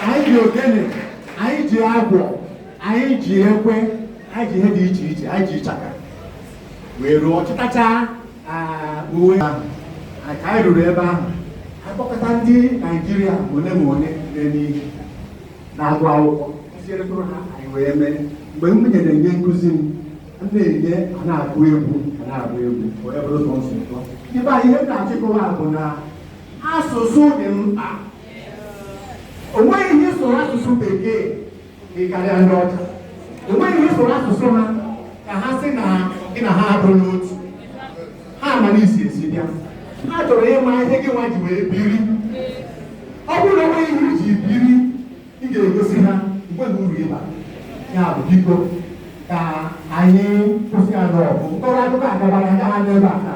anyị ji ogene, anyị ji agwọ, anyị ji ekwe, anyị ji ihe dị iche iche, anyị ji ịchaka wee rụọ chịtacha uwe ahụ. Ka anyị ruru ebe ahụ, anyị kpọkọta ndị Naijiria ole ma ole n'ihe na-agụ akwụkwọ kụzieretụrụ ha, anyị wee mee. Mgbe m nyere nye nkụzi m na-enye a na-agụ egwu wee bụrụ ụzọ nsọ ụtọ. Ebe a ihe m na-achịkọwa bụ na asụsụ dị mkpa. O nweghị ihe soro asụsụ Bekee ị karịa ndị ọcha. O nweghị ihe soro asụsụ ha ka ha sị na gị na ha abụrụ n'otu. Ha ama n'isi esi bịa. Ha chọrọ ịma ihe gị nwa ji wee biri. Ọ bụrụ na onweghị ihe iji biri, ị ga-egosi ha mgbe na uru ịba. Ya bụ biko ka anyị kwụsị ya n'ọgụ. Nkọrọ akụkọ agabara aga ha n'ebe a ka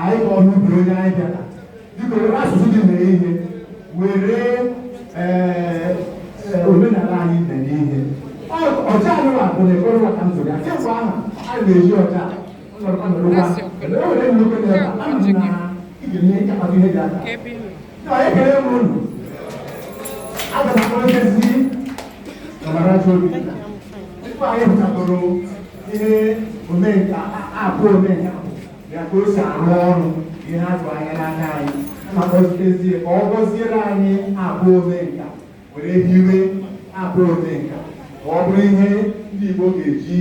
anyị kọọ n'ubi onye anyị bịara. Biko were asụsụ dị mere ihe, were omenala anyị mere ihe. Ọcha anyị bụ na ekpere maka nzụrụ ya. Kemgbe ahụ anyị na-eji ọcha ewere nnukwu n'ebe a na ị ga-enye ịkapata ihe dị aka. Ekele m unu. Aga m akpọrọ nkezi Amarachi Obinna. Tupu anyị hụtatụrụ ihe Omenka Aapụ Omenka ya ka o si arụ ọrụ ihe azụ anya n'anya anyị. Makọzitezie ka ọ gọziere anyị Aapụ Omenka, were hiwe Aapụ Omenka ka ọ bụrụ ihe ndị Igbo ga-eji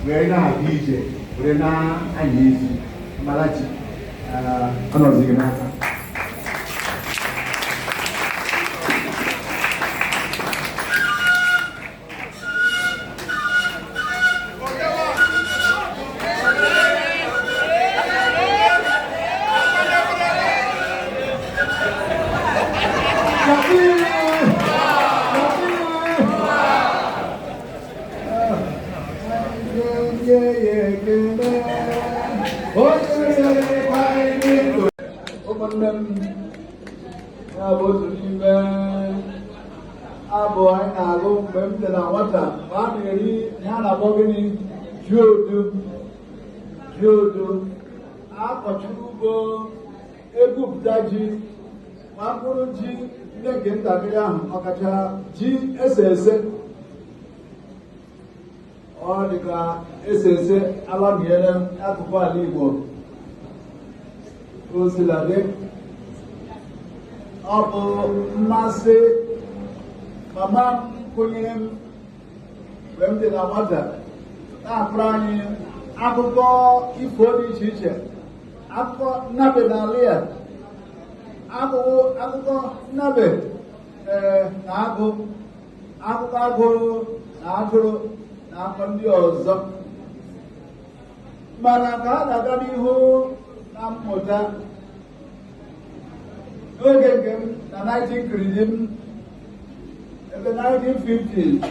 wee na-aga ije, were na-anya ezi. Amarachi, ọnọdụ gị n'aka. Abụ anyị na-agụ mgbe m dị na nwata, ma a na-eri ihe a na-akpọ gịnị jiodo. Akọchiri ugbo egwupụta ji, ma mkpụrụ ji ndị nke ntakịrị ahụ, ọkacha ji ese ese. Ọ dị ka ese ese alamiere akụkụ ala Igbo. Osiladị, ọ bụ mmasị mama m kụnyere m mgbe m dị na nwata, na-akpọrọ anyị akụkọ ifo dị iche iche, akụkọ nnabe n'ala ya, akụkọ nnabe na agụ, akụkọ agụrụ na atụrụ na akọ ndị ọzọ. Mana ka a na-aga n'ihu na mmụta, n'oge nke m na 19 ebe 1950,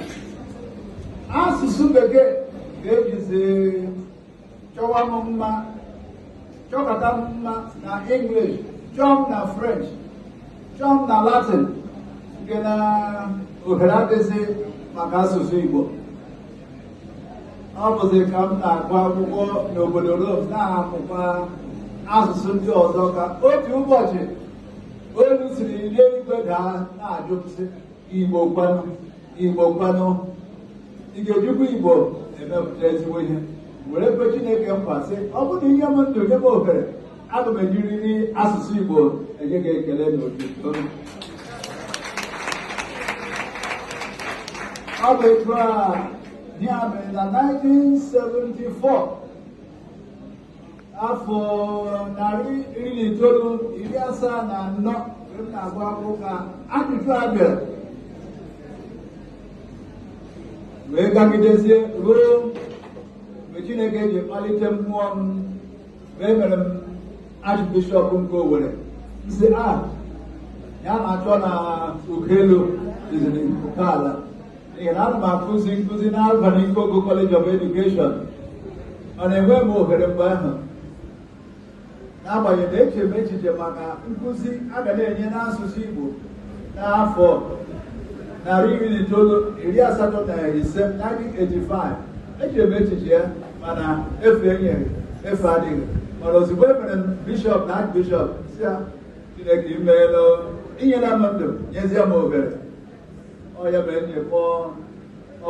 asụsụ Bekee ga-ejizi chọwa m mma, chọkọta m mma na English, chọọ m na French, chọọ m na Latin, nke na ohere adịghị maka asụsụ Igbo. Ọ bụzi ka m na-agụ akwụkwọ n'obodo Rome, na-amụkwa asụsụ ndị ọzọ, ka otu ụbọchị olu siri n'eluigwe daa na-ajụpụsị Igbo kwanụ, ị ga-ejikwa Igbo emepụta ezigbo ihe. Were kwe Chineke nkwa sị, ọ bụrụ na ihe m ndụ nye m ohere, aga m ejiriri asụsụ Igbo enye gị ekele n'otuto. Ọ bụ etu a ihe mere na 1974, afọ 174 mgbe m na-agụ akwụkwọ, ka ajụjụ a bịara, wee gagidezie ruo mgbe Chineke ji kpalite mmụọ m, wee mere m Achbishop nke Owerri. Nsị ya na-achọ na Ughelụ dịziri nke ala, n'ihi na ana m akụzi nkụzi na Alvan Ikogo College of Education, mana enweghị m ohere mgbe ahụ. N'agbanyeghị na eche m echiche maka nkụzi a ga na-enye n'asụsụ Igbo n'afọ 1985, 1985, eche m echiche ya, mana efe adịghị. Mana ozugbo e mere m bishọp na Achbishọp, si ya Chineke imeela, inyela m ndụ, nyezie m ohere. ọya bụ enyi kpọọ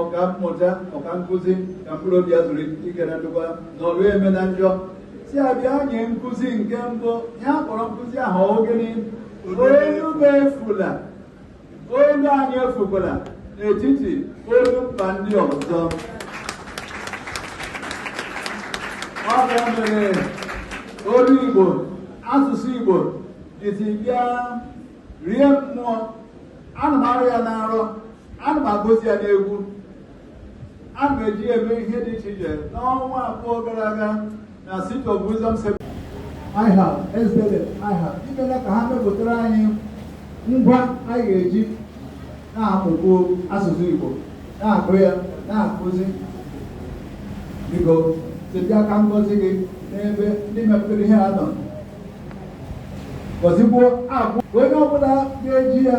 ọka mmụta ọka nkụzi ka mkpụrụ obi ya zuru ike na ndụkwa n'ọrụ eme na njọ si abịa nye nkụzi nke mbụ ya kpọrọ nkụzi ahụ ogene olu m efula olu anyị efukwala n'etiti olu mba ndị ọzọ. Ọ ga mere olu Igbo asụsụ Igbo jisi bịa rie mmụọ. Ana m arụ ya n'arọ, ana m agụzi ya n'egwu, ana m eji eme ihe dị iche iche. N'ọnwa abụọ gara aga na City of Wisdom imela ka ha mepụtara anyị ngwa anyị ga-eji na-amụkwu asụsụ Igbo, na-agụ ya, na-akụzi. Biko site aka ngọzi gị n'ebe ndị mepụtara ihe a nọ. Gọzikwo agwụ onye ọbụla ga-eji ya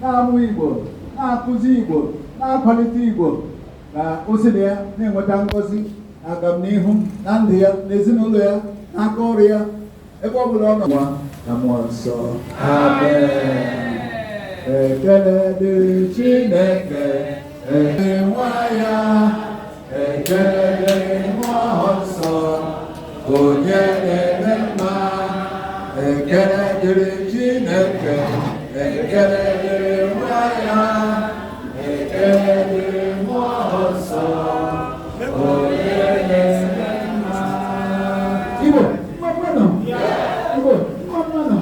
na-amụ Igbo, na-akụzi Igbo, na-akwalite Igbo, ka o si na ya na-enweta ngọzi na agamnihu na ndụ ya na ezinụlọ ya na aka ọrụ ya ebe ọ bụla ọ nọ. Nwa na mmụọ nsọ. Amen. Ekele dịrị Chineke, nwa ya, ekele dịrị mmụọ nsọ, onye na-eme mma. Ekele dịrị Chineke, ekele dịrị nwa ya, ekele dịrị mmụọ nsọ, onye na-eme mma. Igbo, mmanụ. Igbo, mmanụ.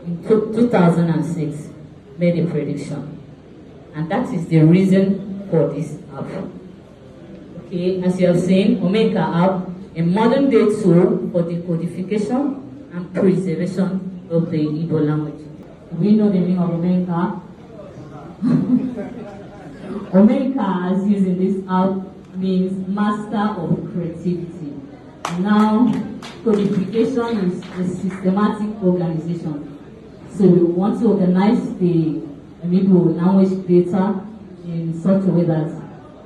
In 2006 made a prediction, and that is the reason for this app. Okay, as you have seen, Omenka App, a modern day tool for the codification and preservation of the Igbo language. We know the meaning of Omenka. Omenka, as used in this app, means master of creativity. Now, codification is a systematic organization. So we want to organize the Igbo language data in such a way that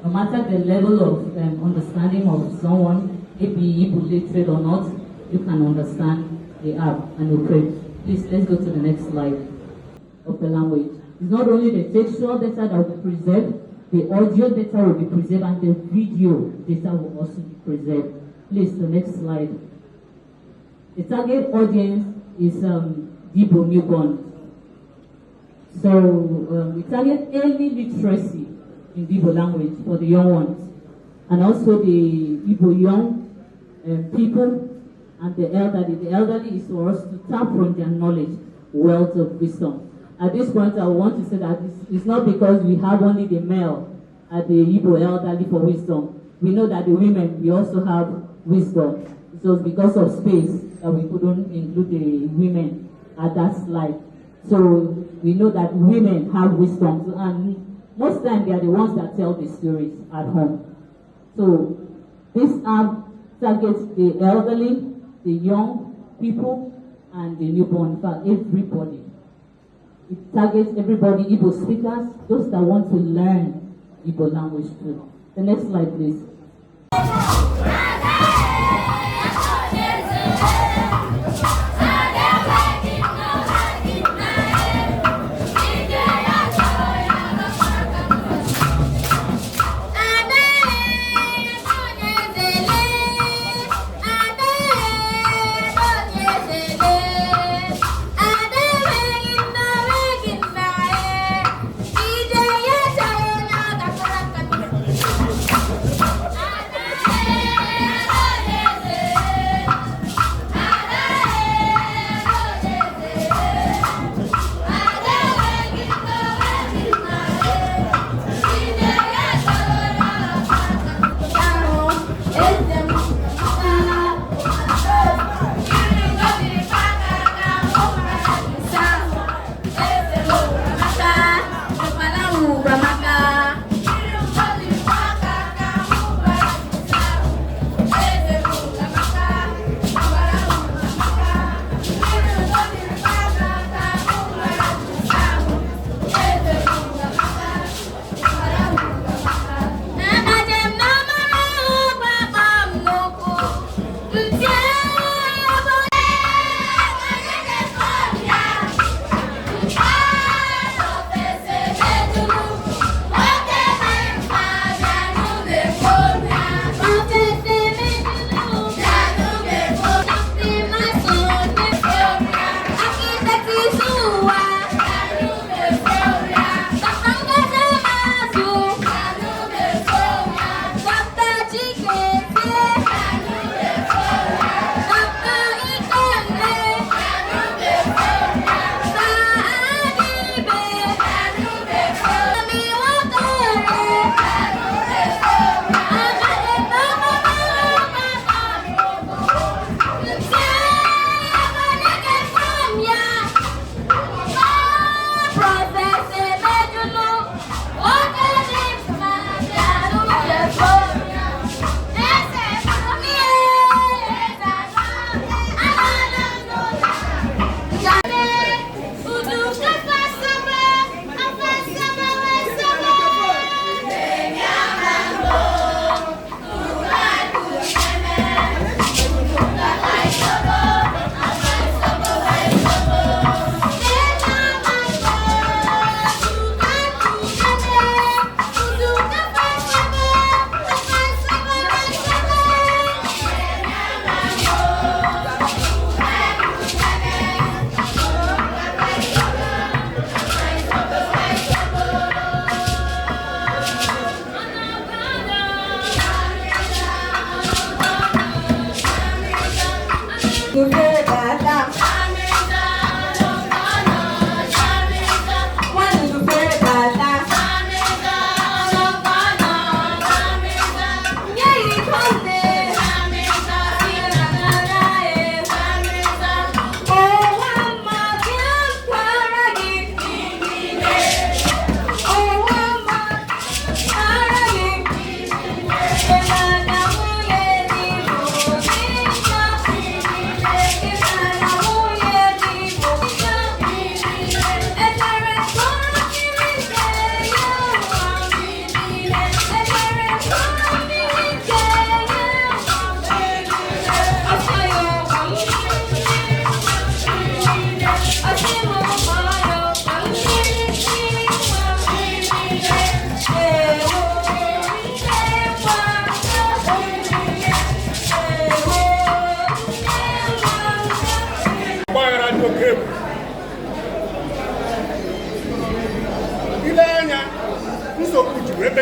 no matter the level of understanding of someone, if he Igbo literate or not, you can understand the app and operate Please, let's go to the next slide of the language. It's not only the textual data that will be preserved, the audio data will be preserved, and the video data will also be preserved. Please, the next slide. The target audience is Igbo newborn. So we target early literacy in the Igbo language for the young ones, and also the Igbo young people and the elderly. The elderly is for us to tap from their knowledge, wealth of wisdom. At this point, I want to say that it's not because we have only the male at the Igbo elderly for wisdom. We know that the women, we also have wisdom. So because of space that we couldn't include the women at that slide. So we know that women have wisdom, and most times they are the ones that tell the stories at home. So this app targets the elderly, the young people, and the newborn. In fact, everybody. It targets everybody, Igbo speakers, those that want to learn Igbo language too. The next slide, please.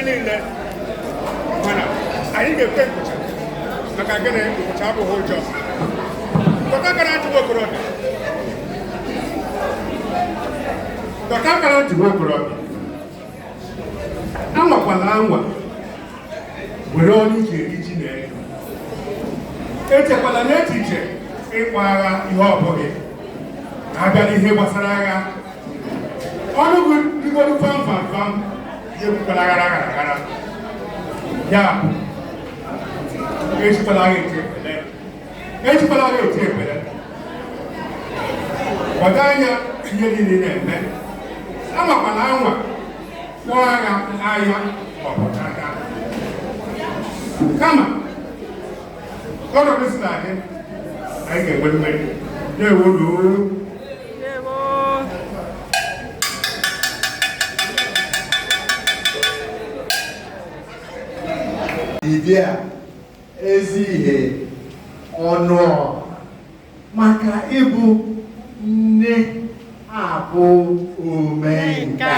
niile mana anyị ga-ekwe nkwụcha maka gịnị nkwụcha abụghị ụjọ dọta aka na ntị nwokorobịa dọta aka na ntị nwokorobịa anwakwala anwa were ọnụ iji eri ji na ego echekwala n'echiche ịkpọ agha ihe ọbụghị na-abịa n'ihe gbasara agha ọnụ gị rigoro fam ihe ekwukwala aghara ya bụ ejikwala agha eti ekpere gbado anya ihe niile na-eme amakwala anwa kpọọ agha ahịa maọbụ n'aka kama ọnọdụ si na adị anyị ga-enwe mmeri na-ewolu Ibia ezi ihe ọnụ maka ịbụ Nna Aapụ Omenka.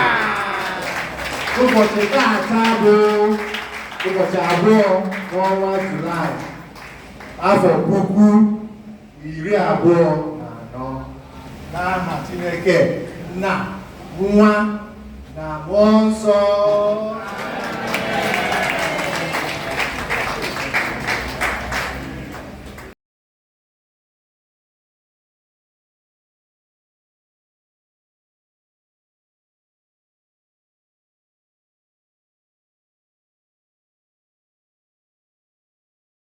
Ụbọchị taata bụ ụbọchị 2 n'ọnwa Julaị afọ 2024 n'aha Chineke Nna, Nwa na Mmụọ Nsọ.